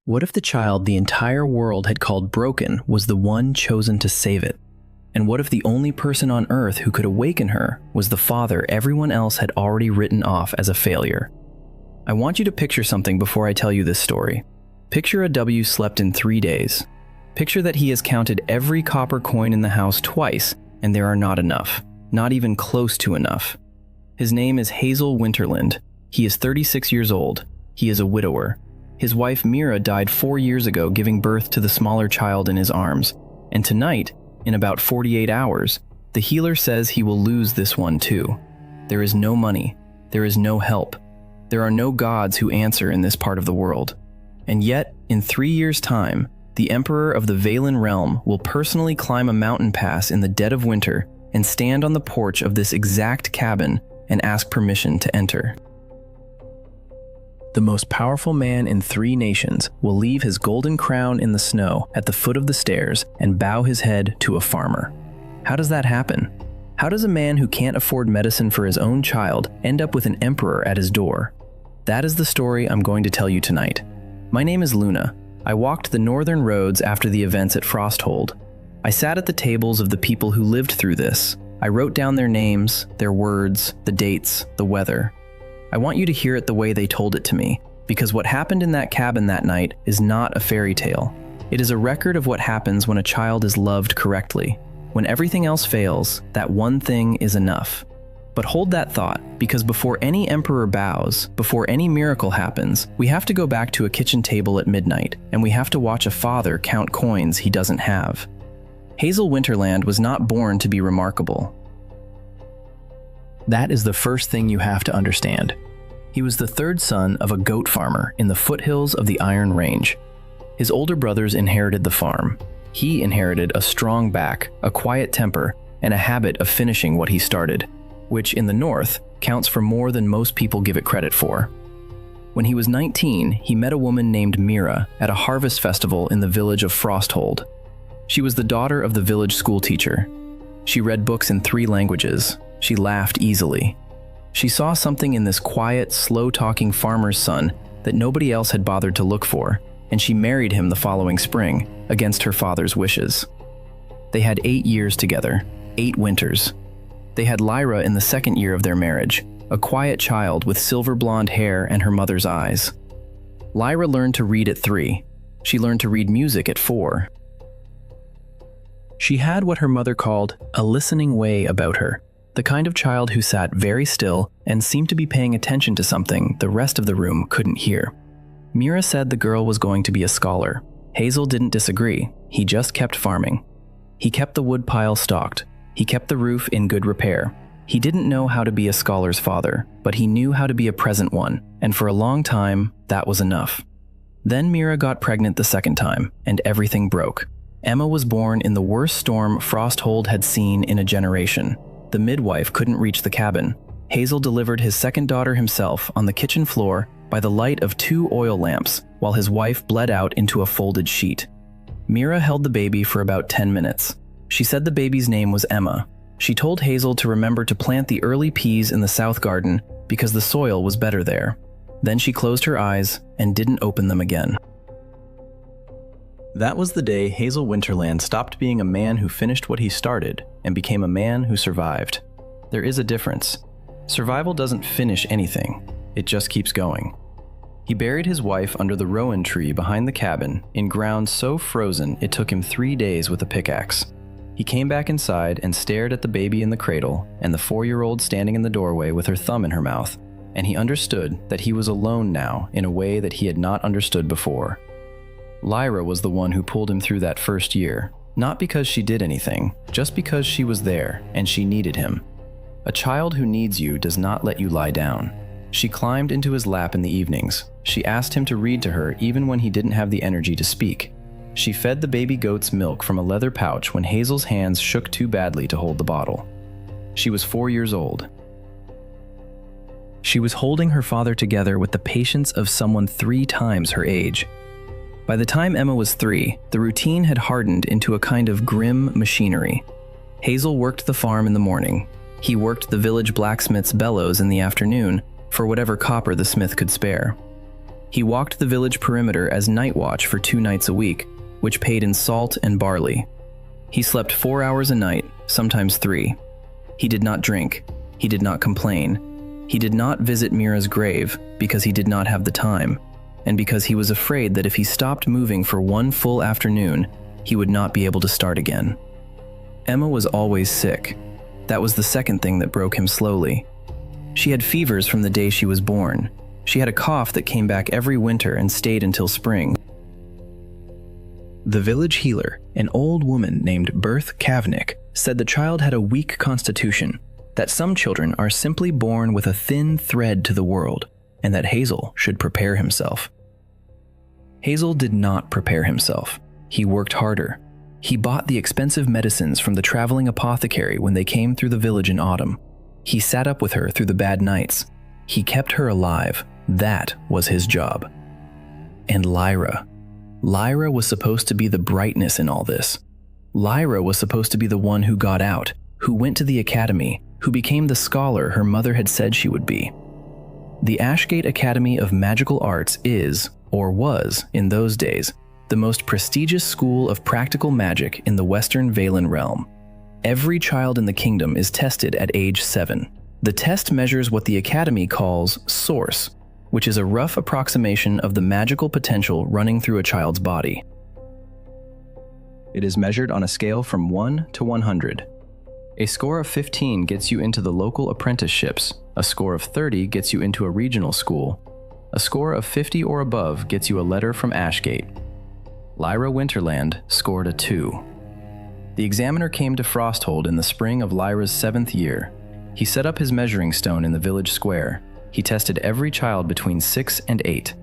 What if the child the entire world had called broken was the one chosen to save it? And what if the only person on earth who could awaken her was the father everyone else had already written off as a failure? I want you to picture something before I tell you this story. Picture a W slept in 3 days. Picture that he has counted every copper coin in the house twice, and there are not enough, not even close to enough. His name is Hazel Winterland. He is 36 years old. He is a widower. His wife Mira died 4 years ago, giving birth to the smaller child in his arms. And tonight, in about 48 hours, the healer says he will lose this one too. There is no money. There is no help. There are no gods who answer in this part of the world. And yet, in 3 years' time, the Emperor of the Valen realm will personally climb a mountain pass in the dead of winter and stand on the porch of this exact cabin and ask permission to enter. The most powerful man in 3 nations will leave his golden crown in the snow at the foot of the stairs and bow his head to a farmer. How does that happen? How does a man who can't afford medicine for his own child end up with an emperor at his door? That is the story I'm going to tell you tonight. My name is Luna. I walked the northern roads after the events at Frosthold. I sat at the tables of the people who lived through this. I wrote down their names, their words, the dates, the weather. I want you to hear it the way they told it to me, because what happened in that cabin that night is not a fairy tale. It is a record of what happens when a child is loved correctly. When everything else fails, that one thing is enough. But hold that thought, because before any emperor bows, before any miracle happens, we have to go back to a kitchen table at midnight, and we have to watch a father count coins he doesn't have. Hazel Winterland was not born to be remarkable. That is the first thing you have to understand. He was the 3rd son of a goat farmer in the foothills of the Iron Range. His older brothers inherited the farm. He inherited a strong back, a quiet temper, and a habit of finishing what he started, which in the north counts for more than most people give it credit for. When he was 19, he met a woman named Mira at a harvest festival in the village of Frosthold. She was the daughter of the village schoolteacher. She read books in 3 languages. She laughed easily. She saw something in this quiet, slow-talking farmer's son that nobody else had bothered to look for, and she married him the following spring, against her father's wishes. They had 8 years together, 8 winters. They had Lyra in the 2nd year of their marriage, a quiet child with silver blonde hair and her mother's eyes. Lyra learned to read at 3. She learned to read music at 4. She had what her mother called a listening way about her, the kind of child who sat very still and seemed to be paying attention to something the rest of the room couldn't hear. Mira said the girl was going to be a scholar. Hazel didn't disagree. He just kept farming. He kept the woodpile stocked. He kept the roof in good repair. He didn't know how to be a scholar's father, but he knew how to be a present one, and for a long time, that was enough. Then Mira got pregnant the 2nd time, and everything broke. Emma was born in the worst storm Frosthold had seen in a generation. The midwife couldn't reach the cabin. Hazel delivered his 2nd daughter himself on the kitchen floor by the light of 2 oil lamps, while his wife bled out into a folded sheet. Mira held the baby for about 10 minutes. She said the baby's name was Emma. She told Hazel to remember to plant the early peas in the south garden because the soil was better there. Then she closed her eyes and didn't open them again. That was the day Hazel Winterland stopped being a man who finished what he started and became a man who survived. There is a difference. Survival doesn't finish anything. It just keeps going. He buried his wife under the rowan tree behind the cabin in ground so frozen it took him 3 days with a pickaxe. He came back inside and stared at the baby in the cradle and the 4-year-old standing in the doorway with her thumb in her mouth, and he understood that he was alone now in a way that he had not understood before. Lyra was the one who pulled him through that first year, not because she did anything, just because she was there and she needed him. A child who needs you does not let you lie down. She climbed into his lap in the evenings. She asked him to read to her even when he didn't have the energy to speak. She fed the baby goat's milk from a leather pouch when Hazel's hands shook too badly to hold the bottle. She was 4 years old. She was holding her father together with the patience of someone 3 times her age. By the time Emma was 3, the routine had hardened into a kind of grim machinery. Hazel worked the farm in the morning. He worked the village blacksmith's bellows in the afternoon for whatever copper the smith could spare. He walked the village perimeter as night watch for 2 nights a week, which paid in salt and barley. He slept 4 hours a night, sometimes 3. He did not drink. He did not complain. He did not visit Mira's grave because he did not have the time, and because he was afraid that if he stopped moving for 1 full afternoon, he would not be able to start again. Emma was always sick. That was the second thing that broke him slowly. She had fevers from the day she was born. She had a cough that came back every winter and stayed until spring. The village healer, an old woman named Berth Kavnik, said the child had a weak constitution, that some children are simply born with a thin thread to the world, and that Hazel should prepare himself. Hazel did not prepare himself. He worked harder. He bought the expensive medicines from the traveling apothecary when they came through the village in autumn. He sat up with her through the bad nights. He kept her alive. That was his job. And Lyra. Lyra was supposed to be the brightness in all this. Lyra was supposed to be the one who got out, who went to the academy, who became the scholar her mother had said she would be. The Ashgate Academy of Magical Arts is, or was in those days, the most prestigious school of practical magic in the Western Valen realm. Every child in the kingdom is tested at age 7. The test measures what the academy calls source, which is a rough approximation of the magical potential running through a child's body. It is measured on a scale from 1 to 100. A score of 15 gets you into the local apprenticeships, a score of 30 gets you into a regional school, a score of 50 or above gets you a letter from Ashgate. Lyra Winterland scored a 2. The examiner came to Frosthold in the spring of Lyra's 7th year. He set up his measuring stone in the village square. He tested every child between 6 and 8.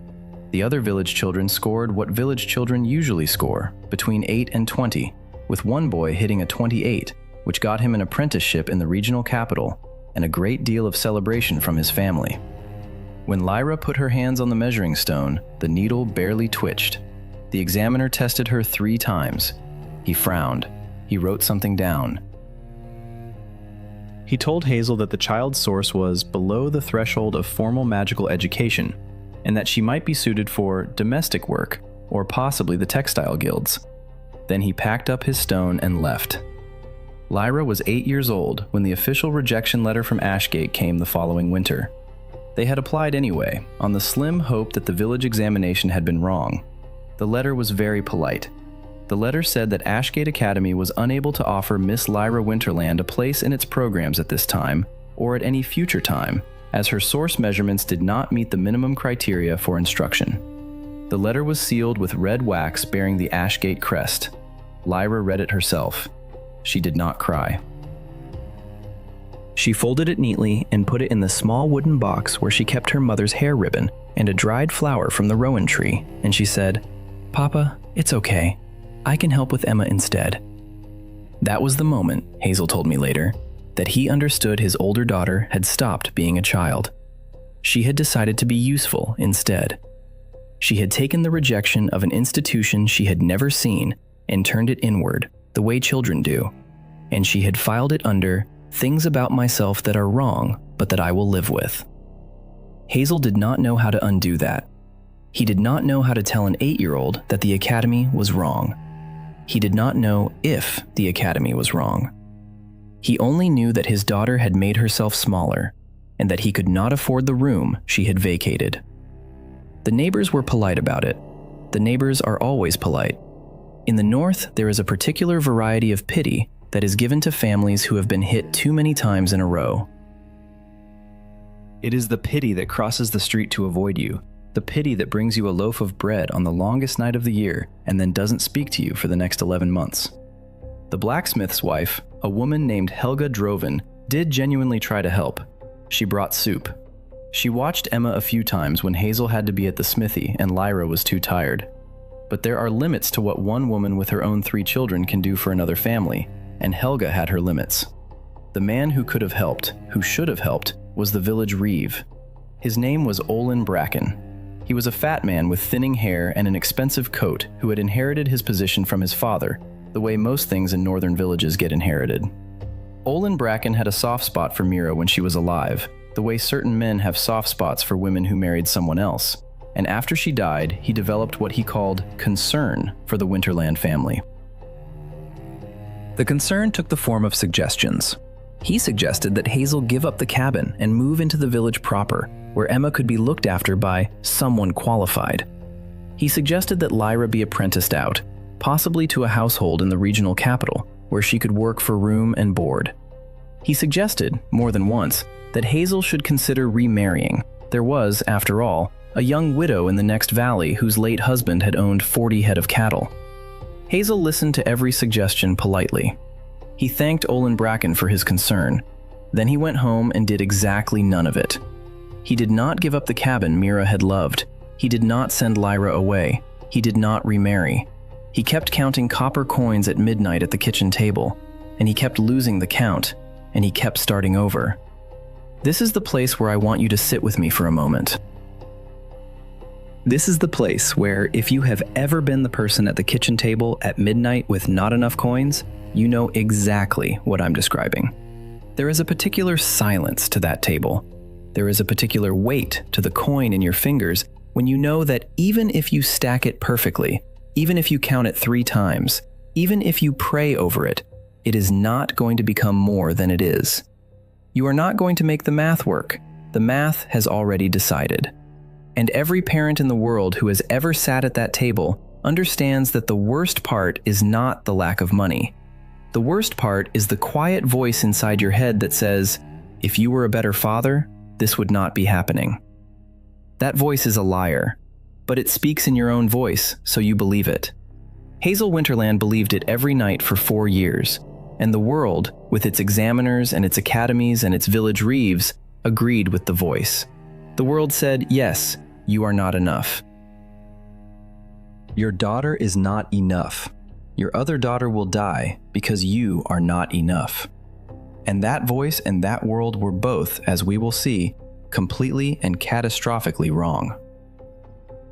The other village children scored what village children usually score, between 8 and 20, with one boy hitting a 28, which got him an apprenticeship in the regional capital and a great deal of celebration from his family. When Lyra put her hands on the measuring stone, the needle barely twitched. The examiner tested her 3 times. He frowned. He wrote something down. He told Hazel that the child's source was below the threshold of formal magical education, and that she might be suited for domestic work, or possibly the textile guilds. Then he packed up his stone and left. Lyra was 8 years old when the official rejection letter from Ashgate came the following winter. They had applied anyway, on the slim hope that the village examination had been wrong. The letter was very polite. The letter said that Ashgate Academy was unable to offer Miss Lyra Winterland a place in its programs at this time, or at any future time, as her source measurements did not meet the minimum criteria for instruction. The letter was sealed with red wax bearing the Ashgate crest. Lyra read it herself. She did not cry. She folded it neatly and put it in the small wooden box where she kept her mother's hair ribbon and a dried flower from the rowan tree, and she said, "Papa, it's okay. I can help with Emma instead." That was the moment, Hazel told me later, that he understood his older daughter had stopped being a child. She had decided to be useful instead. She had taken the rejection of an institution she had never seen and turned it inward, the way children do, and she had filed it under things about myself that are wrong, but that I will live with. Hazel did not know how to undo that. He did not know how to tell an 8-year-old that the academy was wrong. He did not know if the academy was wrong. He only knew that his daughter had made herself smaller, and that he could not afford the room she had vacated. The neighbors were polite about it. The neighbors are always polite. In the North, there is a particular variety of pity that is given to families who have been hit too many times in a row. It is the pity that crosses the street to avoid you, the pity that brings you a loaf of bread on the longest night of the year and then doesn't speak to you for the next 11 months. The blacksmith's wife, a woman named Helga Droven, did genuinely try to help. She brought soup. She watched Emma a few times when Hazel had to be at the smithy and Lyra was too tired. But there are limits to what one woman with her own 3 children can do for another family, and Helga had her limits. The man who could have helped, who should have helped, was the village reeve. His name was Olin Bracken. He was a fat man with thinning hair and an expensive coat who had inherited his position from his father, the way most things in northern villages get inherited. Olin Bracken had a soft spot for Mira when she was alive, the way certain men have soft spots for women who married someone else. and after she died, he developed what he called concern for the Winterland family. The concern took the form of suggestions. He suggested that Hazel give up the cabin and move into the village proper, where Emma could be looked after by someone qualified. He suggested that Lyra be apprenticed out, possibly to a household in the regional capital, where she could work for room and board. He suggested, more than once, that Hazel should consider remarrying. There was, after all, a young widow in the next valley whose late husband had owned 40 head of cattle. Hazel listened to every suggestion politely. He thanked Olin Bracken for his concern. Then he went home and did exactly none of it. He did not give up the cabin Mira had loved. He did not send Lyra away. He did not remarry. He kept counting copper coins at midnight at the kitchen table, and he kept losing the count, and he kept starting over. This is the place where I want you to sit with me for a moment. This is the place where, if you have ever been the person at the kitchen table at midnight with not enough coins, you know exactly what I'm describing. There is a particular silence to that table. There is a particular weight to the coin in your fingers when you know that even if you stack it perfectly, even if you count it 3 times, even if you pray over it, it is not going to become more than it is. You are not going to make the math work. The math has already decided. And every parent in the world who has ever sat at that table understands that the worst part is not the lack of money. The worst part is the quiet voice inside your head that says, if you were a better father, this would not be happening. That voice is a liar, but it speaks in your own voice, so you believe it. Hazel Winterland believed it every night for 4 years, and the world, with its examiners and its academies and its village reeves, agreed with the voice. The world said, yes, you are not enough. Your daughter is not enough. Your other daughter will die because you are not enough. And that voice and that world were both, as we will see, completely and catastrophically wrong.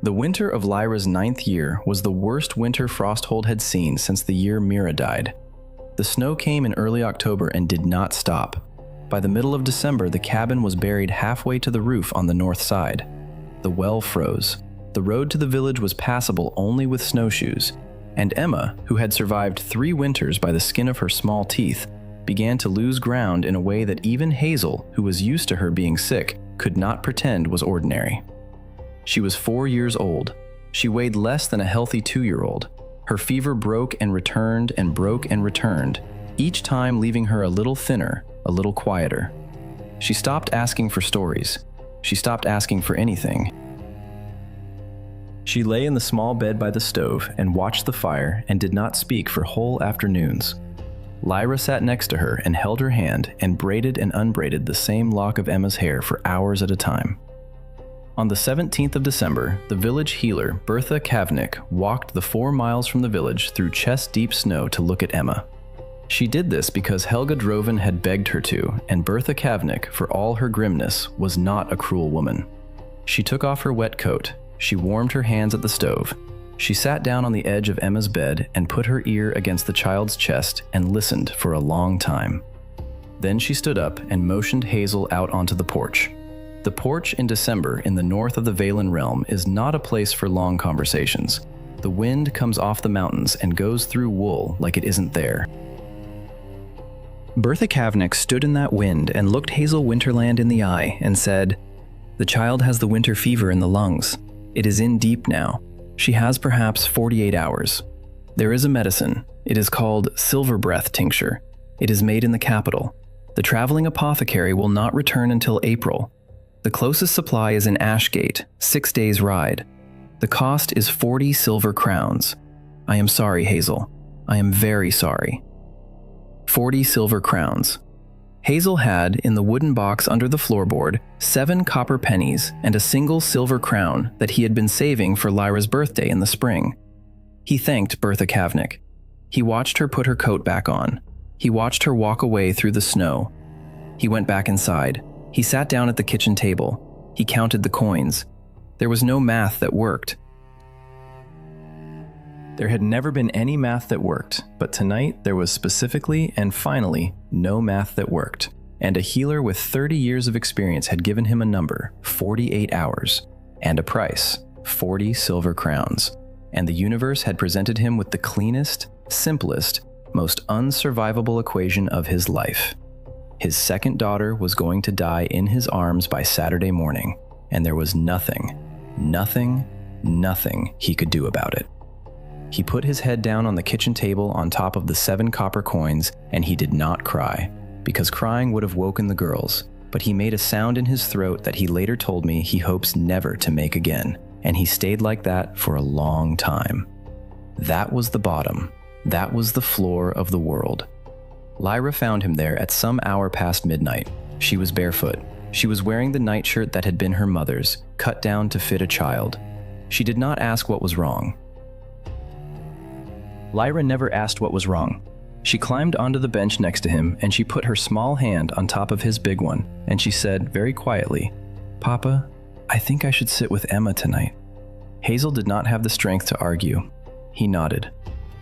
The winter of Lyra's 9th year was the worst winter Frosthold had seen since the year Mira died. The snow came in early October and did not stop. By the middle of December, the cabin was buried halfway to the roof on the north side. The well froze. The road to the village was passable only with snowshoes, and Emma, who had survived 3 winters by the skin of her small teeth, began to lose ground in a way that even Hazel, who was used to her being sick, could not pretend was ordinary. She was 4 years old. She weighed less than a healthy 2-year-old. Her fever broke and returned and broke and returned, each time leaving her a little thinner, a little quieter. She stopped asking for stories. She stopped asking for anything. She lay in the small bed by the stove and watched the fire and did not speak for whole afternoons. Lyra sat next to her and held her hand and braided and unbraided the same lock of Emma's hair for hours at a time. On the 17th of December, the village healer, Bertha Kavnik, walked the 4 miles from the village through chest-deep snow to look at Emma. She did this because Helga Droven had begged her to, and Bertha Kavnik, for all her grimness, was not a cruel woman. She took off her wet coat. She warmed her hands at the stove. She sat down on the edge of Emma's bed and put her ear against the child's chest and listened for a long time. Then she stood up and motioned Hazel out onto the porch. The porch in December in the north of the Valen realm is not a place for long conversations. The wind comes off the mountains and goes through wool like it isn't there. Bertha Kavnik stood in that wind and looked Hazel Winterland in the eye and said, "The child has the winter fever in the lungs. It is in deep now. She has perhaps 48 hours. There is a medicine. It is called silver breath tincture. It is made in the capital. The traveling apothecary will not return until April. The closest supply is in Ashgate, 6 days' ride. The cost is 40 silver crowns. I am sorry, Hazel. I am very sorry." 40 silver crowns. Hazel had, in the wooden box under the floorboard, 7 copper pennies and a single silver crown that he had been saving for Lyra's birthday in the spring. He thanked Bertha Kavnik. He watched her put her coat back on. He watched her walk away through the snow. He went back inside. He sat down at the kitchen table. He counted the coins. There was no math that worked. There had never been any math that worked, but tonight there was specifically and finally no math that worked, and a healer with 30 years of experience had given him a number, 48 hours, and a price, 40 silver crowns, and the universe had presented him with the cleanest, simplest, most unsurvivable equation of his life. His second daughter was going to die in his arms by Saturday morning, and there was nothing he could do about it. He put his head down on the kitchen table on top of the 7 copper coins, and he did not cry, because crying would have woken the girls, but he made a sound in his throat that he later told me he hopes never to make again, and he stayed like that for a long time. That was the bottom. That was the floor of the world. Lyra found him there at some hour past midnight. She was barefoot. She was wearing the nightshirt that had been her mother's, cut down to fit a child. She did not ask what was wrong. Lyra never asked what was wrong. She climbed onto the bench next to him, and she put her small hand on top of his big one, and she said very quietly, "Papa, I think I should sit with Emma tonight." Hazel did not have the strength to argue. He nodded.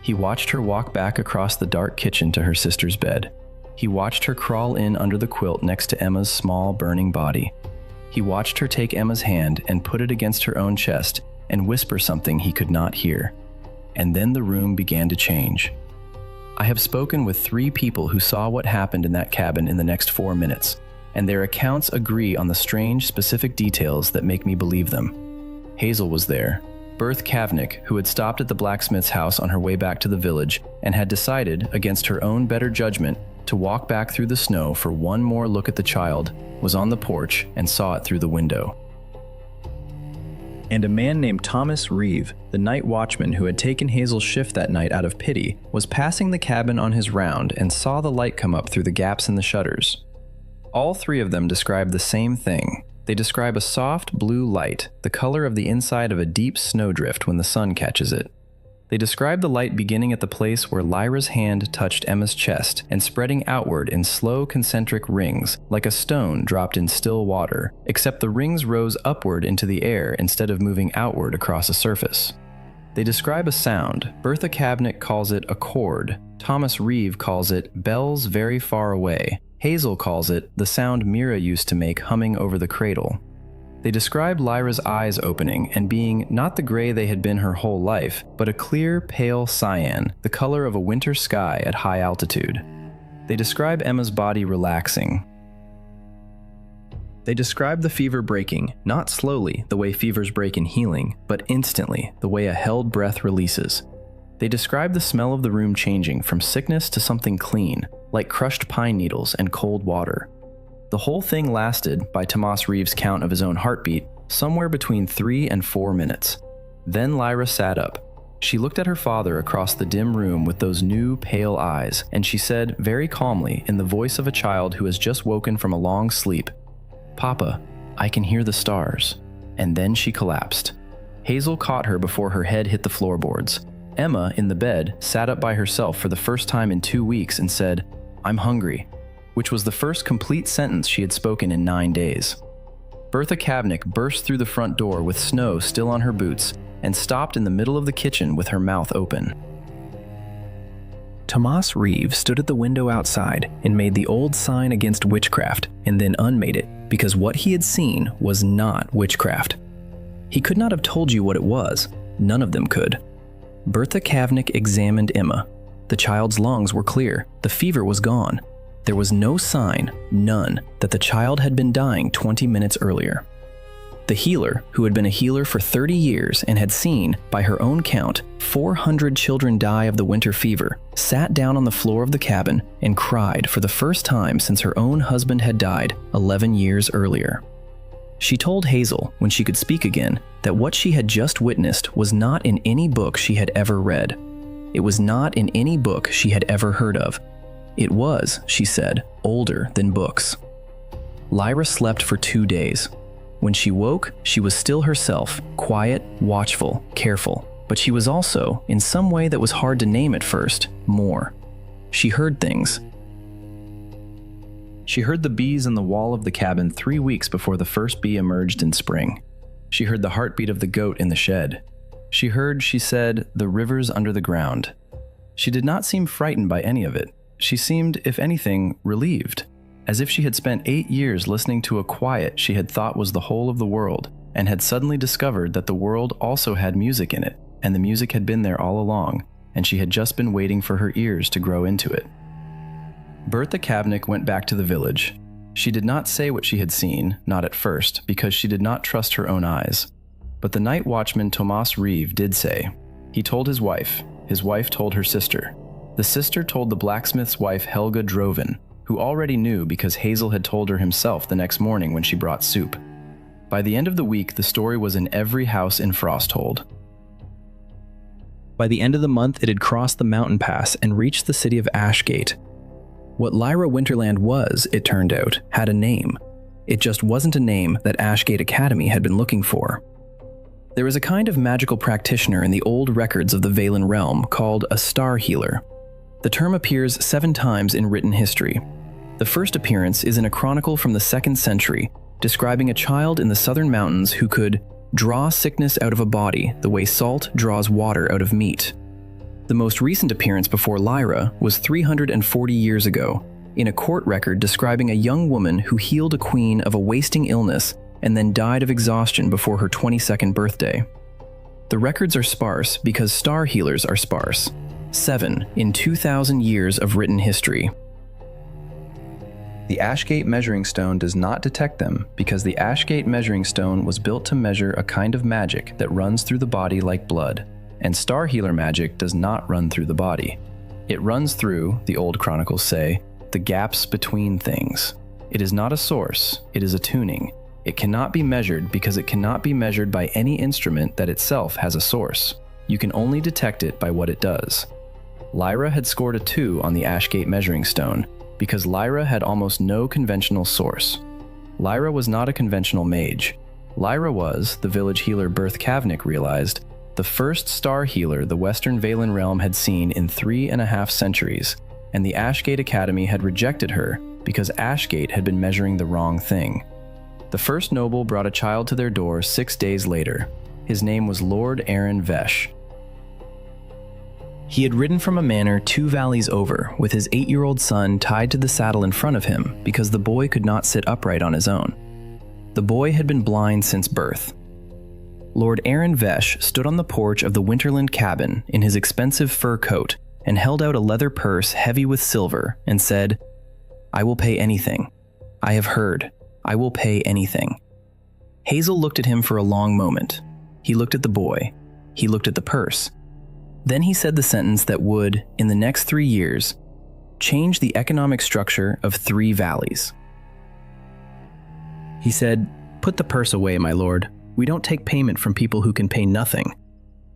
He watched her walk back across the dark kitchen to her sister's bed. He watched her crawl in under the quilt next to Emma's small, burning body. He watched her take Emma's hand and put it against her own chest and whisper something he could not hear. And then the room began to change. I have spoken with 3 people who saw what happened in that cabin in the next 4 minutes, and their accounts agree on the strange, specific details that make me believe them. Hazel was there. Berth Kavnik, who had stopped at the blacksmith's house on her way back to the village and had decided, against her own better judgment, to walk back through the snow for one more look at the child, was on the porch and saw it through the window. And a man named Thomas Reeve, the night watchman who had taken Hazel's shift that night out of pity, was passing the cabin on his round and saw the light come up through the gaps in the shutters. All 3 of them describe the same thing. They describe a soft blue light, the color of the inside of a deep snowdrift when the sun catches it. They describe the light beginning at the place where Lyra's hand touched Emma's chest and spreading outward in slow concentric rings, like a stone dropped in still water, except the rings rose upward into the air instead of moving outward across a surface. They describe a sound. Bertha Kavnik calls it a chord. Thomas Reeve calls it bells very far away. Hazel calls it the sound Mira used to make humming over the cradle. They describe Lyra's eyes opening and being not the gray they had been her whole life, but a clear, pale cyan, the color of a winter sky at high altitude. They describe Emma's body relaxing. They describe the fever breaking, not slowly, the way fevers break in healing, but instantly, the way a held breath releases. They describe the smell of the room changing from sickness to something clean, like crushed pine needles and cold water. The whole thing lasted, by Tomas Reeves' count of his own heartbeat, somewhere between 3 and 4 minutes. Then Lyra sat up. She looked at her father across the dim room with those new, pale eyes, and she said very calmly, in the voice of a child who has just woken from a long sleep, "Papa, I can hear the stars." And then she collapsed. Hazel caught her before her head hit the floorboards. Emma, in the bed, sat up by herself for the first time in 2 weeks and said, "I'm hungry," which was the first complete sentence she had spoken in 9 days. Bertha Kavnik burst through the front door with snow still on her boots and stopped in the middle of the kitchen with her mouth open. Tomas Reeve stood at the window outside and made the old sign against witchcraft and then unmade it because what he had seen was not witchcraft. He could not have told you what it was. None of them could. Bertha Kavnik examined Emma. The child's lungs were clear. The fever was gone. There was no sign, none, that the child had been dying 20 minutes earlier. The healer, who had been a healer for 30 years and had seen, by her own count, 400 children die of the winter fever, sat down on the floor of the cabin and cried for the first time since her own husband had died 11 years earlier. She told Hazel, when she could speak again, that what she had just witnessed was not in any book she had ever read. It was not in any book she had ever heard of. It was, she said, older than books. Lyra slept for 2 days. When she woke, she was still herself, quiet, watchful, careful, but she was also, in some way that was hard to name at first, more. She heard things. She heard the bees in the wall of the cabin 3 weeks before the first bee emerged in spring. She heard the heartbeat of the goat in the shed. She heard, she said, the rivers under the ground. She did not seem frightened by any of it. She seemed, if anything, relieved, as if she had spent 8 years listening to a quiet she had thought was the whole of the world, and had suddenly discovered that the world also had music in it, and the music had been there all along, and she had just been waiting for her ears to grow into it. Bertha Kavnik went back to the village. She did not say what she had seen, not at first, because she did not trust her own eyes. But the night watchman Tomas Reeve did say. He told his wife told her sister. The sister told the blacksmith's wife Helga Droven, who already knew because Hazel had told her himself the next morning when she brought soup. By the end of the week, the story was in every house in Frosthold. By the end of the month, it had crossed the mountain pass and reached the city of Ashgate. What Lyra Winterland was, it turned out, had a name. It just wasn't a name that Ashgate Academy had been looking for. There is a kind of magical practitioner in the old records of the Valen realm called a star healer. The term appears 7 times in written history. The first appearance is in a chronicle from the 2nd century, describing a child in the southern mountains who could draw sickness out of a body the way salt draws water out of meat. The most recent appearance before Lyra was 340 years ago, in a court record describing a young woman who healed a queen of a wasting illness and then died of exhaustion before her 22nd birthday. The records are sparse because star healers are sparse. 7 in 2,000 years of written history. The Ashgate measuring stone does not detect them because the Ashgate measuring stone was built to measure a kind of magic that runs through the body like blood, and star healer magic does not run through the body. It runs through, the old chronicles say, the gaps between things. It is not a source, it is a tuning. It cannot be measured because it cannot be measured by any instrument that itself has a source. You can only detect it by what it does. Lyra had scored a 2 on the Ashgate measuring stone because Lyra had almost no conventional source. Lyra was not a conventional mage. Lyra was, the village healer Bertha Kavnik realized, the first star healer the Western Valen realm had seen in 3.5 centuries, and the Ashgate Academy had rejected her because Ashgate had been measuring the wrong thing. The first noble brought a child to their door 6 days later. His name was Lord Aaron Vesh. He had ridden from a manor 2 valleys over, with his 8-year-old son tied to the saddle in front of him because the boy could not sit upright on his own. The boy had been blind since birth. Lord Aaron Vesh stood on the porch of the Winterland cabin in his expensive fur coat and held out a leather purse heavy with silver and said, "I will pay anything. I have heard. I will pay anything." Hazel looked at him for a long moment. He looked at the boy. He looked at the purse. Then he said the sentence that would, in the next 3 years, change the economic structure of 3 valleys. He said, "Put the purse away, my lord. We don't take payment from people who can pay nothing.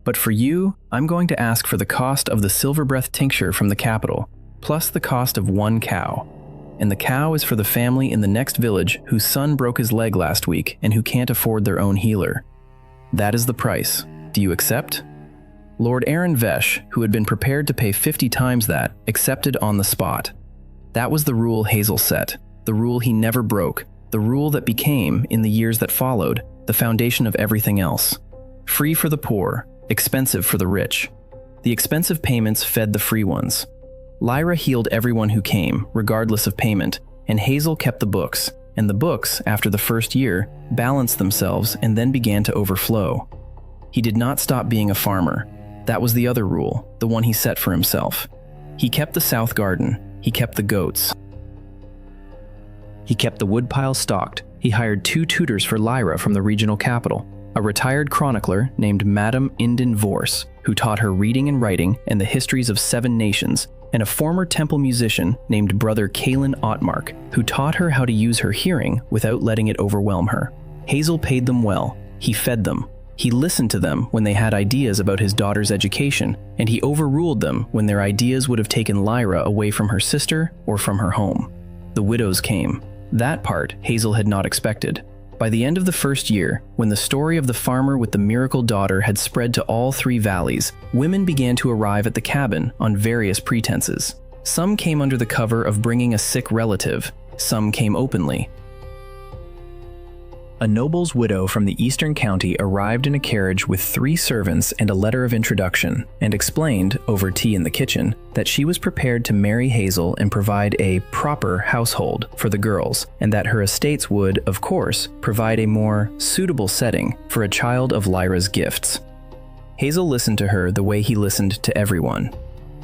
But for you, I'm going to ask for the cost of the silver breath tincture from the capital, plus the cost of 1 cow. And the cow is for the family in the next village whose son broke his leg last week and who can't afford their own healer. That is the price. Do you accept?" Lord Aaron Vesh, who had been prepared to pay 50 times that, accepted on the spot. That was the rule Hazel set, the rule he never broke, the rule that became, in the years that followed, the foundation of everything else. Free for the poor, expensive for the rich. The expensive payments fed the free ones. Lyra healed everyone who came, regardless of payment, and Hazel kept the books, and the books, after the first year, balanced themselves and then began to overflow. He did not stop being a farmer. That was the other rule, the one he set for himself. He kept the south garden. He kept the goats. He kept the woodpile stocked. He hired 2 tutors for Lyra from the regional capital, a retired chronicler named Madame Inden Vorse, who taught her reading and writing and the histories of 7 nations, and a former temple musician named Brother Kalen Ottmark, who taught her how to use her hearing without letting it overwhelm her. Hazel paid them well. He fed them. He listened to them when they had ideas about his daughter's education, and he overruled them when their ideas would have taken Lyra away from her sister or from her home. The widows came. That part Hazel had not expected. By the end of the first year, when the story of the farmer with the miracle daughter had spread to all 3 valleys, women began to arrive at the cabin on various pretenses. Some came under the cover of bringing a sick relative. Some came openly. A noble's widow from the eastern county arrived in a carriage with 3 servants and a letter of introduction, and explained, over tea in the kitchen, that she was prepared to marry Hazel and provide a proper household for the girls, and that her estates would, of course, provide a more suitable setting for a child of Lyra's gifts. Hazel listened to her the way he listened to everyone.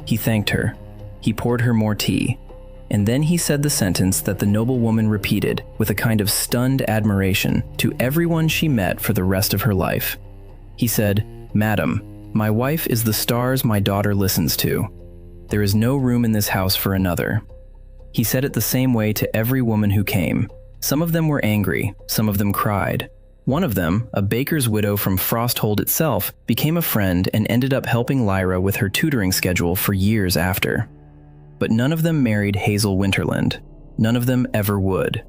He thanked her. He poured her more tea. And then he said the sentence that the noblewoman repeated with a kind of stunned admiration to everyone she met for the rest of her life. He said, "Madam, my wife is the stars my daughter listens to. There is no room in this house for another." He said it the same way to every woman who came. Some of them were angry, some of them cried. One of them, a baker's widow from Frosthold itself, became a friend and ended up helping Lyra with her tutoring schedule for years after. But none of them married Hazel Winterland. None of them ever would.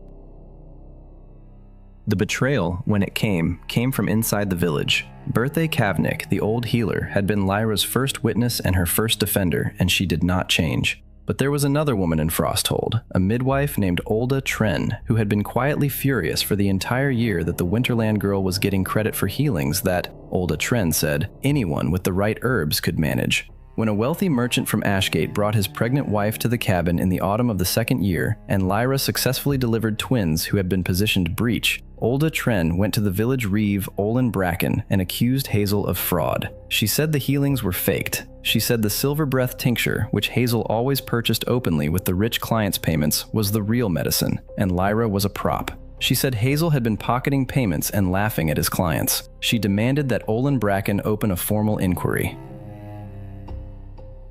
The betrayal, when it came from inside the village. Berthe Kavnik, the old healer, had been Lyra's first witness and her first defender, and she did not change. But there was another woman in Frosthold, a midwife named Olda Tren, who had been quietly furious for the entire year that the Winterland girl was getting credit for healings that, Olda Tren said, anyone with the right herbs could manage. When a wealthy merchant from Ashgate brought his pregnant wife to the cabin in the autumn of the second year, and Lyra successfully delivered twins who had been positioned breech, Olda Tren went to the village reeve Olin Bracken and accused Hazel of fraud. She said the healings were faked. She said the silver breath tincture, which Hazel always purchased openly with the rich clients' payments, was the real medicine, and Lyra was a prop. She said Hazel had been pocketing payments and laughing at his clients. She demanded that Olin Bracken open a formal inquiry.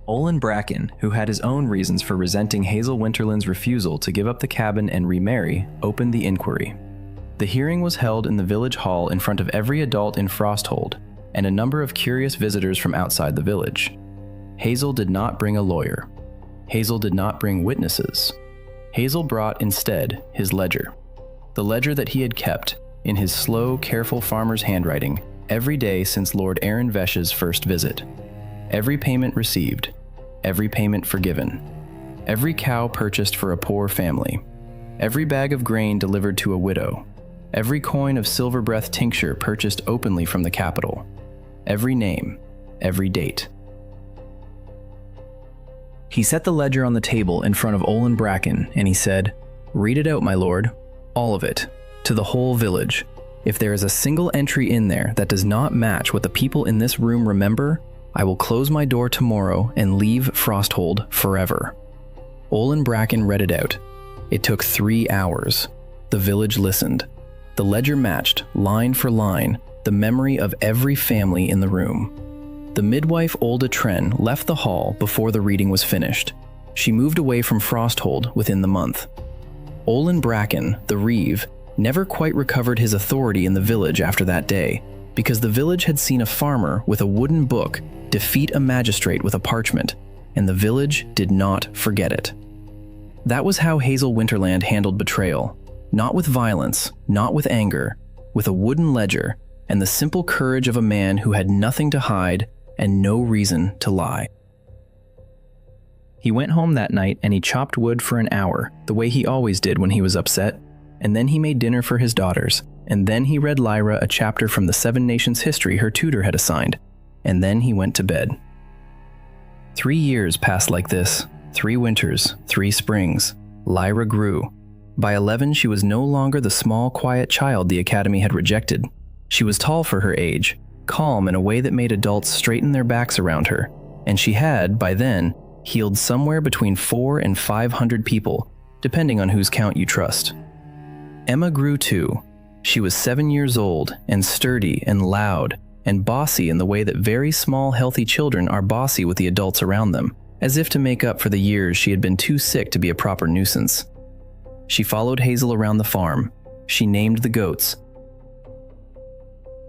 Olin Bracken, who had his own reasons for resenting Hazel Winterland's refusal to give up the cabin and remarry, opened the inquiry. The hearing was held in the village hall in front of every adult in Frosthold, and a number of curious visitors from outside the village. Hazel did not bring a lawyer. Hazel did not bring witnesses. Hazel brought instead his ledger. The ledger that he had kept, in his slow, careful farmer's handwriting, every day since Lord Aaron Vesh's first visit. Every payment received, every payment forgiven, every cow purchased for a poor family, every bag of grain delivered to a widow, every coin of silver breath tincture purchased openly from the capital, every name, every date. He set the ledger on the table in front of Olin Bracken, and he said, "Read it out, my lord, all of it, to the whole village. If there is a single entry in there that does not match what the people in this room remember, I will close my door tomorrow and leave Frosthold forever." Olin Bracken read it out. It took 3 hours. The village listened. The ledger matched, line for line, the memory of every family in the room. The midwife Olda Tren left the hall before the reading was finished. She moved away from Frosthold within the month. Olin Bracken, the reeve, never quite recovered his authority in the village after that day, because the village had seen a farmer with a wooden book defeat a magistrate with a parchment, and the village did not forget it. That was how Hazel Winterland handled betrayal, not with violence, not with anger, with a wooden ledger and the simple courage of a man who had nothing to hide and no reason to lie. He went home that night and he chopped wood for an hour, the way he always did when he was upset, and then he made dinner for his daughters, and then he read Lyra a chapter from the Seven Nations history her tutor had assigned, and then he went to bed. 3 years passed like this, 3 winters, 3 springs. Lyra grew. By 11, she was no longer the small, quiet child the academy had rejected. She was tall for her age, calm in a way that made adults straighten their backs around her, and she had, by then, healed somewhere between 400 and 500 people, depending on whose count you trust. Emma grew too. She was 7 years old, and sturdy and loud, and bossy in the way that very small, healthy children are bossy with the adults around them, as if to make up for the years she had been too sick to be a proper nuisance. She followed Hazel around the farm. She named the goats.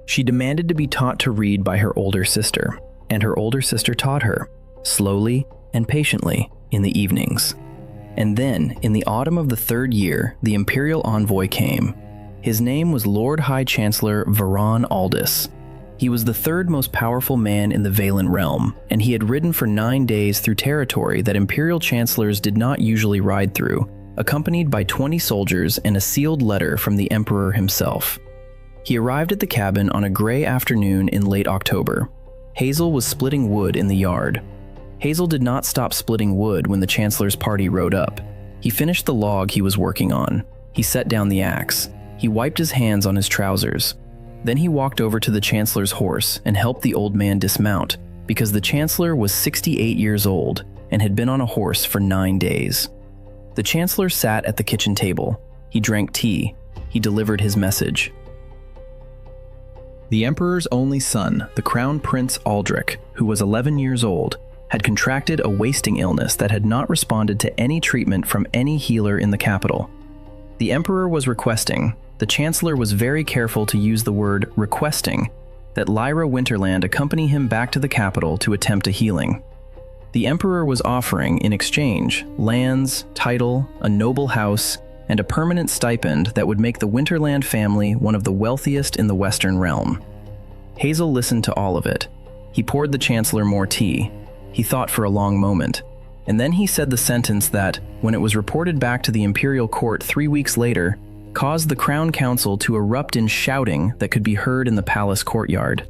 She demanded to be taught to read by her older sister, and her older sister taught her, slowly and patiently, in the evenings. And then, in the autumn of the 3rd year, the imperial envoy came. His name was Lord High Chancellor Varon Aldis. He was the 3rd most powerful man in the Valen realm, and he had ridden for 9 days through territory that imperial chancellors did not usually ride through, accompanied by 20 soldiers and a sealed letter from the emperor himself. He arrived at the cabin on a gray afternoon in late October. Hazel was splitting wood in the yard. Hazel did not stop splitting wood when the Chancellor's party rode up. He finished the log he was working on. He set down the axe. He wiped his hands on his trousers. Then he walked over to the Chancellor's horse and helped the old man dismount, because the Chancellor was 68 years old and had been on a horse for 9 days. The Chancellor sat at the kitchen table. He drank tea. He delivered his message. The Emperor's only son, the Crown Prince Aldrich, who was 11 years old, had contracted a wasting illness that had not responded to any treatment from any healer in the capital. The Emperor was requesting, the Chancellor was very careful to use the word requesting, that Lyra Winterland accompany him back to the capital to attempt a healing. The Emperor was offering, in exchange, lands, title, a noble house, and a permanent stipend that would make the Winterland family one of the wealthiest in the Western realm. Hazel listened to all of it. He poured the Chancellor more tea. He thought for a long moment, and then he said the sentence that, when it was reported back to the imperial court 3 weeks later, caused the Crown Council to erupt in shouting that could be heard in the palace courtyard.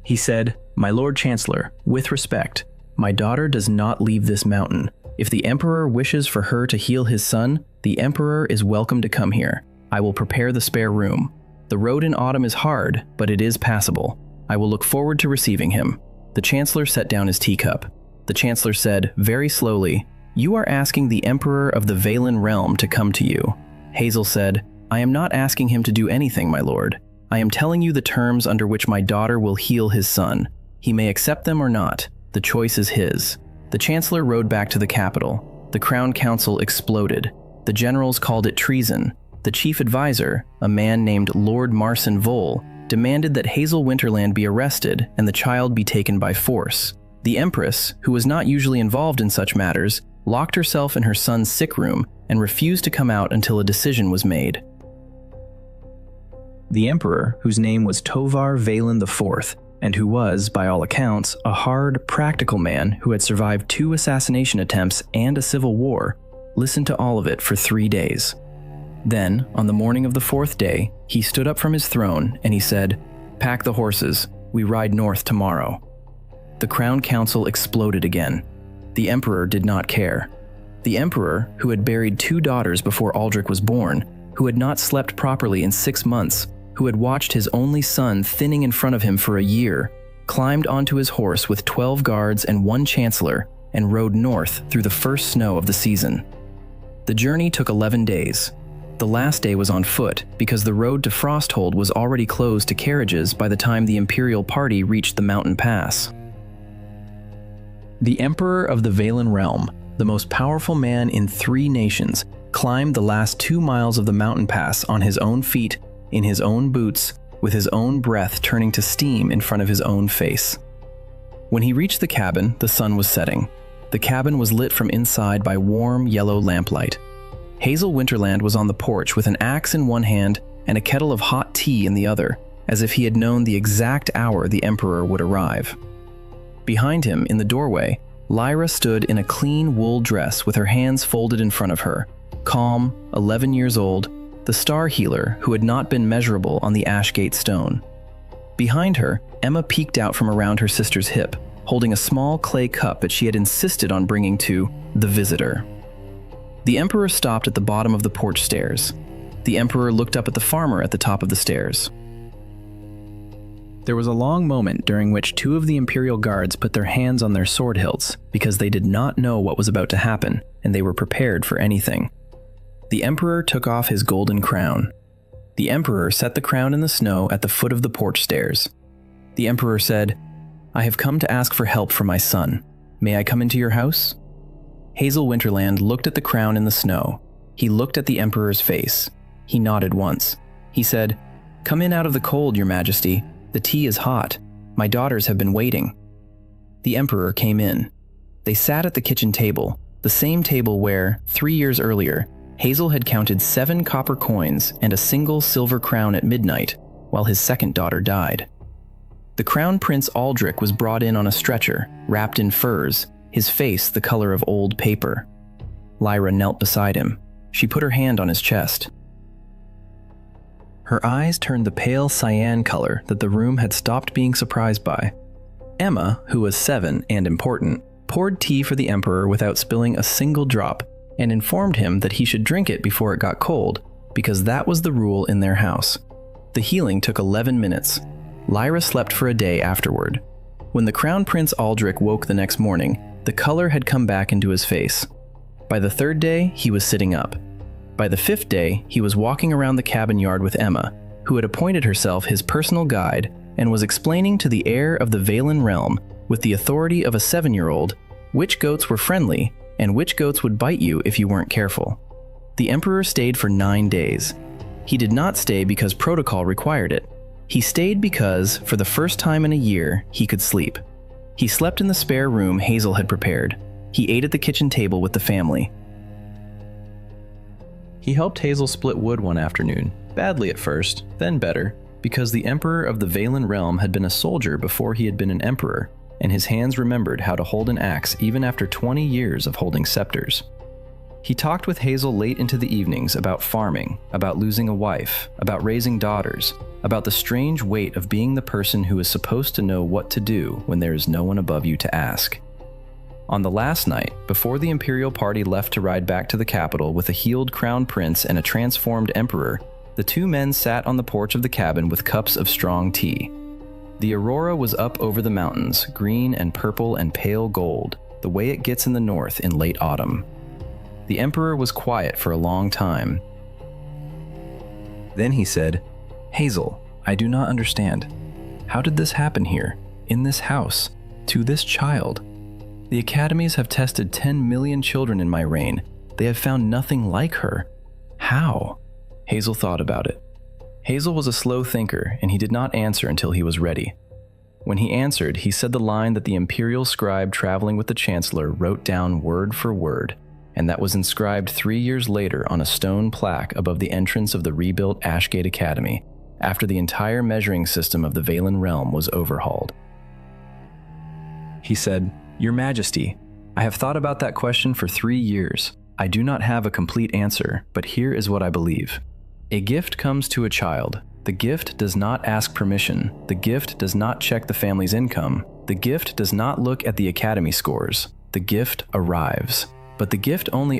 He said, "My Lord Chancellor, with respect, my daughter does not leave this mountain. If the Emperor wishes for her to heal his son, the Emperor is welcome to come here. I will prepare the spare room. The road in autumn is hard, but it is passable. I will look forward to receiving him." The Chancellor set down his teacup. The Chancellor said, very slowly, "You are asking the Emperor of the Valen realm to come to you." Hazel said, "I am not asking him to do anything, my lord. I am telling you the terms under which my daughter will heal his son. He may accept them or not. The choice is his." The Chancellor rode back to the capital. The Crown Council exploded. The generals called it treason. The chief advisor, a man named Lord Marson Vole, demanded that Hazel Winterland be arrested and the child be taken by force. The Empress, who was not usually involved in such matters, locked herself in her son's sick room and refused to come out until a decision was made. The Emperor, whose name was Tovar Valen IV, and who was, by all accounts, a hard, practical man who had survived 2 assassination attempts and a civil war, listened to all of it for 3 days. Then, on the morning of the 4th day, he stood up from his throne and he said, "Pack the horses, we ride north tomorrow." The Crown Council exploded again. The Emperor did not care. The Emperor, who had buried 2 daughters before Aldrich was born, who had not slept properly in 6 months, who had watched his only son thinning in front of him for a year, climbed onto his horse with 12 guards and 1 chancellor and rode north through the first snow of the season. The journey took 11 days. The last day was on foot because the road to Frosthold was already closed to carriages by the time the imperial party reached the mountain pass. The Emperor of the Valen realm, the most powerful man in 3 nations, climbed the last 2 miles of the mountain pass on his own feet, in his own boots, with his own breath turning to steam in front of his own face. When he reached the cabin, the sun was setting. The cabin was lit from inside by warm, yellow lamplight. Hazel Winterland was on the porch with an axe in one hand and a kettle of hot tea in the other, as if he had known the exact hour the Emperor would arrive. Behind him, in the doorway, Lyra stood in a clean wool dress with her hands folded in front of her, calm, 11 years old, the star healer who had not been measurable on the Ashgate stone. Behind her, Emma peeked out from around her sister's hip, holding a small clay cup that she had insisted on bringing to the visitor. The Emperor stopped at the bottom of the porch stairs. The Emperor looked up at the farmer at the top of the stairs. There was a long moment during which 2 of the imperial guards put their hands on their sword hilts because they did not know what was about to happen and they were prepared for anything. The Emperor took off his golden crown. The Emperor set the crown in the snow at the foot of the porch stairs. The Emperor said, "I have come to ask for help for my son. May I come into your house?" Hazel Winterland looked at the crown in the snow. He looked at the Emperor's face. He nodded once. He said, "Come in out of the cold, Your Majesty. The tea is hot. My daughters have been waiting." The Emperor came in. They sat at the kitchen table, the same table where, 3 years earlier, Hazel had counted 7 copper coins and a single silver crown at midnight, while his second daughter died. The Crown Prince Aldrich was brought in on a stretcher, wrapped in furs, his face the color of old paper. Lyra knelt beside him. She put her hand on his chest. Her eyes turned the pale cyan color that the room had stopped being surprised by. Emma, who was 7 and important, poured tea for the Emperor without spilling a single drop and informed him that he should drink it before it got cold, because that was the rule in their house. The healing took 11 minutes. Lyra slept for a day afterward. When the Crown Prince Aldrich woke the next morning, the color had come back into his face. By the 3rd day, he was sitting up. By the 5th day, he was walking around the cabin yard with Emma, who had appointed herself his personal guide and was explaining to the heir of the Valen realm, with the authority of a 7-year-old, which goats were friendly and which goats would bite you if you weren't careful. The Emperor stayed for 9 days. He did not stay because protocol required it. He stayed because, for the first time in a year, he could sleep. He slept in the spare room Hazel had prepared. He ate at the kitchen table with the family. He helped Hazel split wood one afternoon, badly at first, then better, because the Emperor of the Valen realm had been a soldier before he had been an emperor, and his hands remembered how to hold an axe even after 20 years of holding scepters. He talked with Hazel late into the evenings about farming, about losing a wife, about raising daughters, about the strange weight of being the person who is supposed to know what to do when there is no one above you to ask. On the last night, before the imperial party left to ride back to the capital with a healed crown prince and a transformed emperor, the 2 men sat on the porch of the cabin with cups of strong tea. The aurora was up over the mountains, green and purple and pale gold, the way it gets in the north in late autumn. The emperor was quiet for a long time. Then he said, "Hazel, I do not understand. How did this happen here, in this house, to this child? The academies have tested 10 million children in my reign. They have found nothing like her. How?" Hazel thought about it. Hazel was a slow thinker, and he did not answer until he was ready. When he answered, he said the line that the imperial scribe traveling with the chancellor wrote down word for word, and that was inscribed 3 years later on a stone plaque above the entrance of the rebuilt Ashgate Academy, after the entire measuring system of the Valen realm was overhauled. He said, "Your Majesty, I have thought about that question for 3 years. I do not have a complete answer, but here is what I believe. A gift comes to a child. The gift does not ask permission. The gift does not check the family's income. The gift does not look at the academy scores. The gift arrives. But the gift only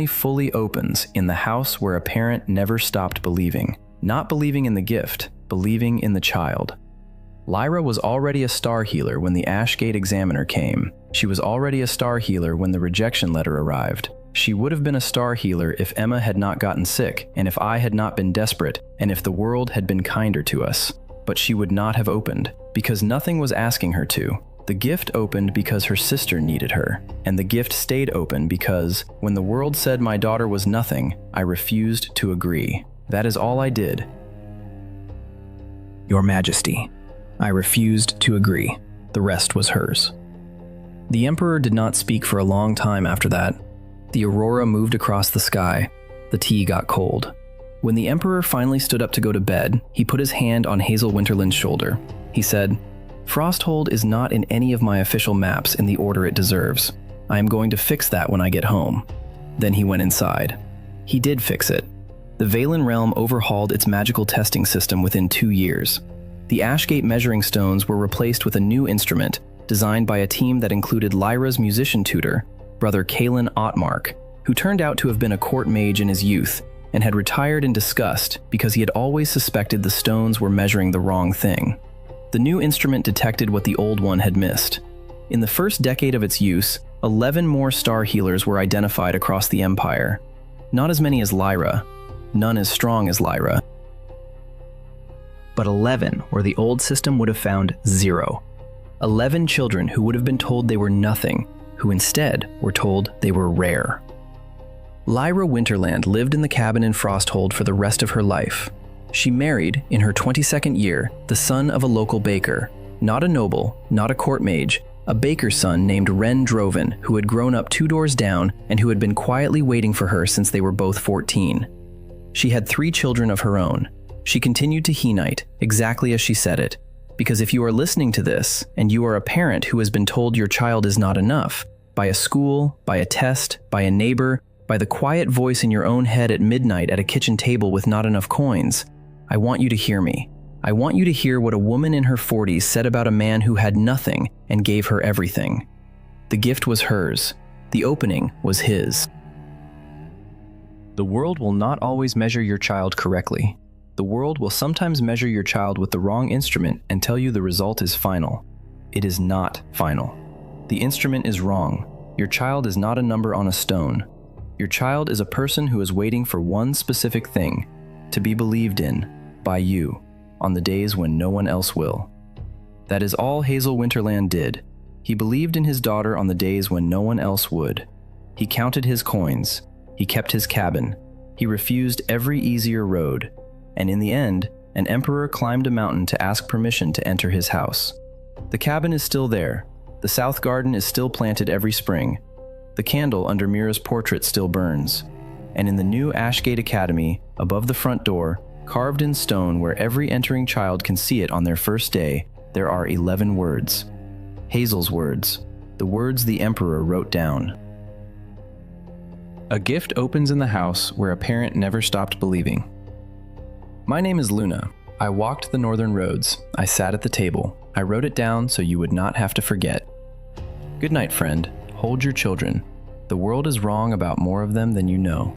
fully opens, in the house where a parent never stopped believing. Not believing in the gift, believing in the child." Lyra was already a star healer when the Ashgate examiner came. She was already a star healer when the rejection letter arrived. She would have been a star healer if Emma had not gotten sick, and if I had not been desperate, and if the world had been kinder to us. But she would not have opened, because nothing was asking her to. The gift opened because her sister needed her, and the gift stayed open because, when the world said my daughter was nothing, I refused to agree. That is all I did. Your Majesty, I refused to agree. The rest was hers. The Emperor did not speak for a long time after that. The aurora moved across the sky. The tea got cold. When the Emperor finally stood up to go to bed, he put his hand on Hazel Winterland's shoulder. He said, "Frosthold is not in any of my official maps in the order it deserves. I am going to fix that when I get home." Then he went inside. He did fix it. The Valen realm overhauled its magical testing system within 2 years. The Ashgate measuring stones were replaced with a new instrument, designed by a team that included Lyra's musician tutor, Brother Kalen Ottmark, who turned out to have been a court mage in his youth, and had retired in disgust because he had always suspected the stones were measuring the wrong thing. The new instrument detected what the old one had missed. In the first decade of its use, 11 more star healers were identified across the Empire. Not as many as Lyra, none as strong as Lyra, but 11 where the old system would have found 0. 11 children who would have been told they were nothing, who instead were told they were rare. Lyra Winterland lived in the cabin in Frosthold for the rest of her life. She married, in her 22nd year, the son of a local baker, not a noble, not a court mage, a baker's son named Ren Droven, who had grown up 2 doors down and who had been quietly waiting for her since they were both 14. She had 3 children of her own. She continued to He-Knight, exactly as she said it, because if you are listening to this, and you are a parent who has been told your child is not enough, by a school, by a test, by a neighbor, by the quiet voice in your own head at midnight at a kitchen table with not enough coins, I want you to hear me. I want you to hear what a woman in her 40s said about a man who had nothing and gave her everything. The gift was hers. The opening was his. The world will not always measure your child correctly. The world will sometimes measure your child with the wrong instrument and tell you the result is final. It is not final. The instrument is wrong. Your child is not a number on a stone. Your child is a person who is waiting for one specific thing, to be believed in by you on the days when no one else will. That is all Hazel Winterland did. He believed in his daughter on the days when no one else would. He counted his coins. He kept his cabin. He refused every easier road. And in the end, an emperor climbed a mountain to ask permission to enter his house. The cabin is still there. The south garden is still planted every spring. The candle under Mira's portrait still burns. And in the new Ashgate Academy, above the front door, carved in stone where every entering child can see it on their first day, there are 11 words. Hazel's words, the words the emperor wrote down. A gift opens in the house where a parent never stopped believing. My name is Luna. I walked the northern roads. I sat at the table. I wrote it down so you would not have to forget. Good night, friend. Hold your children. The world is wrong about more of them than you know.